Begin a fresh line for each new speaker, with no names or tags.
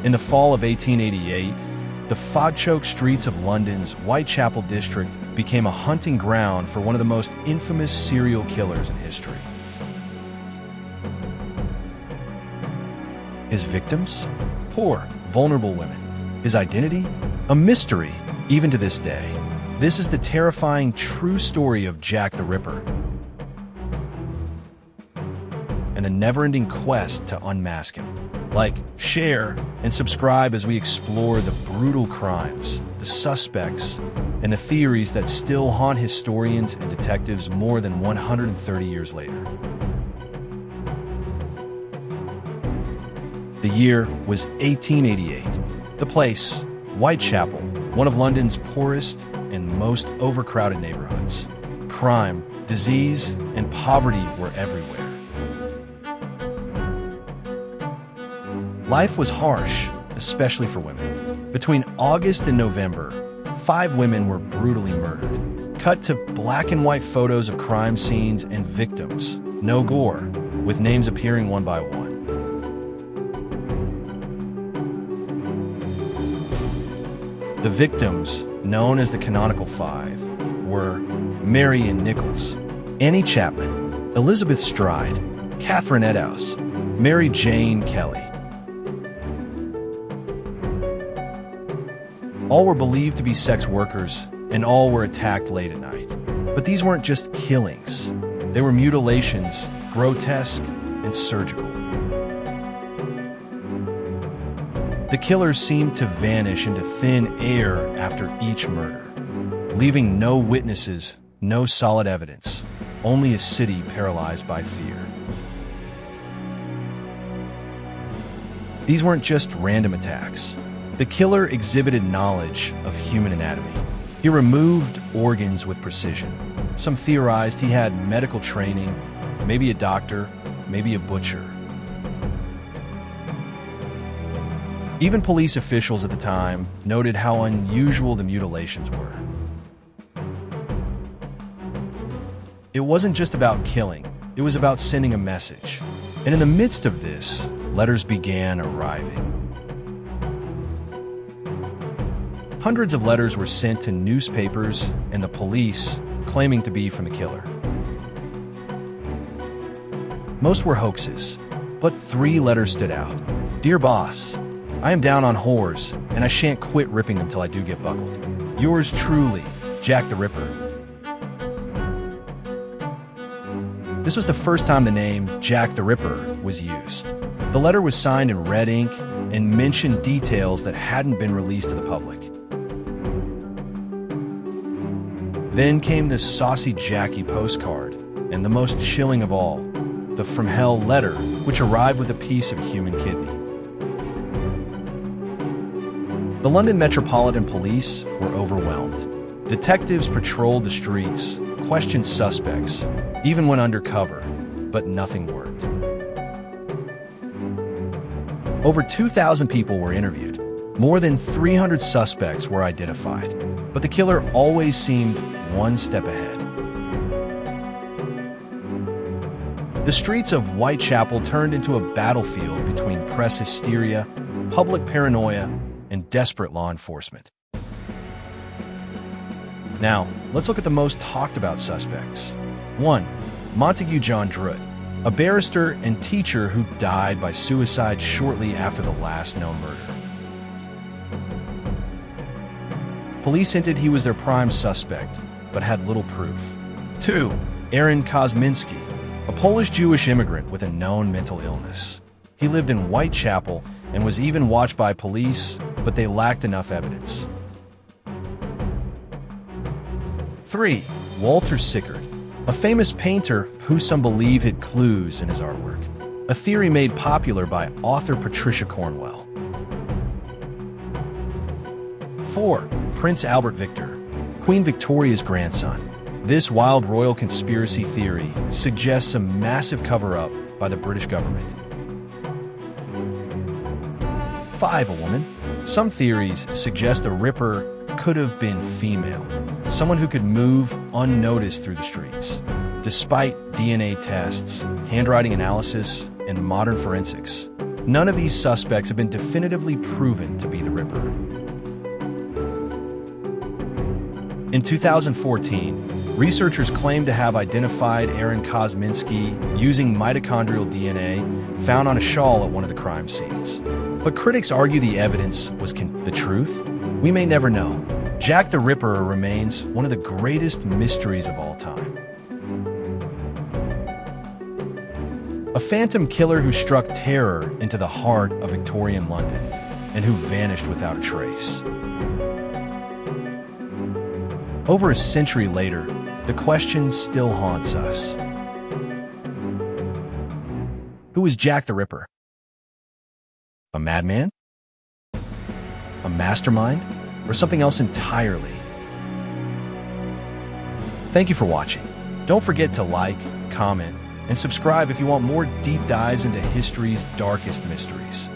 In the fall of 1888, the fog-choked streets of London's Whitechapel district became a hunting ground for one of the most infamous serial killers in history. His victims? Poor, vulnerable women. His identity? A mystery, even to this day. This is the terrifying true story of Jack the Ripper, and a never-ending quest to unmask him. Like, share, and subscribe as we explore the brutal crimes, the suspects, and the theories that still haunt historians and detectives more than 130 years later. The year was 1888. The place, Whitechapel, one of London's poorest and most overcrowded neighborhoods. Crime, disease, and poverty were everywhere. Life was harsh, especially for women. Between August and November, 5 women were brutally murdered. Cut to black and white photos of crime scenes and victims. No gore, with names appearing one by one. The victims, known as the Canonical Five, were Mary Ann Nichols, Annie Chapman, Elizabeth Stride, Catherine Eddowes, Mary Jane Kelly. All were believed to be sex workers, and all were attacked late at night. But these weren't just killings. They were mutilations, grotesque and surgical. The killers seemed to vanish into thin air after each murder, leaving no witnesses, no solid evidence, only a city paralyzed by fear. These weren't just random attacks. The killer exhibited knowledge of human anatomy. He removed organs with precision. Some theorized he had medical training, maybe a doctor, maybe a butcher. Even police officials at the time noted how unusual the mutilations were. It wasn't just about killing, it was about sending a message. And in the midst of this, letters began arriving. Hundreds of letters were sent to newspapers and the police, claiming to be from the killer. Most were hoaxes, but 3 letters stood out. Dear boss, I am down on whores, and I shan't quit ripping them till I do get buckled. Yours truly, Jack the Ripper. This was the first time the name Jack the Ripper was used. The letter was signed in red ink and mentioned details that hadn't been released to the public. Then came the Saucy Jackie postcard, and the most chilling of all, the From Hell letter, which arrived with a piece of human kidney. The London Metropolitan Police were overwhelmed. Detectives patrolled the streets, questioned suspects, even went undercover, but nothing worked. Over 2,000 people were interviewed. More than 300 suspects were identified, but the killer always seemed one step ahead. The streets of Whitechapel turned into a battlefield between press hysteria, public paranoia, and desperate law enforcement. Now, let's look at the most talked about suspects. 1. Montague John Druitt, a barrister and teacher who died by suicide shortly after the last known murder. Police hinted he was their prime suspect, but had little proof. 2. Aaron Kosminski, a Polish-Jewish immigrant with a known mental illness. He lived in Whitechapel and was even watched by police, but they lacked enough evidence. 3. Walter Sickert, a famous painter who some believe hid clues in his artwork, a theory made popular by author Patricia Cornwell. 4. Prince Albert Victor, Queen Victoria's grandson. This wild royal conspiracy theory suggests a massive cover-up by the British government. 5. A woman. Some theories suggest the Ripper could have been female, someone who could move unnoticed through the streets. Despite DNA tests, handwriting analysis, and modern forensics, None of these suspects have been definitively proven to be the Ripper. In 2014, researchers claimed to have identified Aaron Kosminski using mitochondrial DNA found on a shawl at one of the crime scenes. But critics argue the evidence was the truth. We may never know. Jack the Ripper remains one of the greatest mysteries of all time. A phantom killer who struck terror into the heart of Victorian London and who vanished without a trace. Over a century later, the question still haunts us. Who was Jack the Ripper? A madman? A mastermind? Or something else entirely? Thank you for watching. Don't forget to like, comment, and subscribe if you want more deep dives into history's darkest mysteries.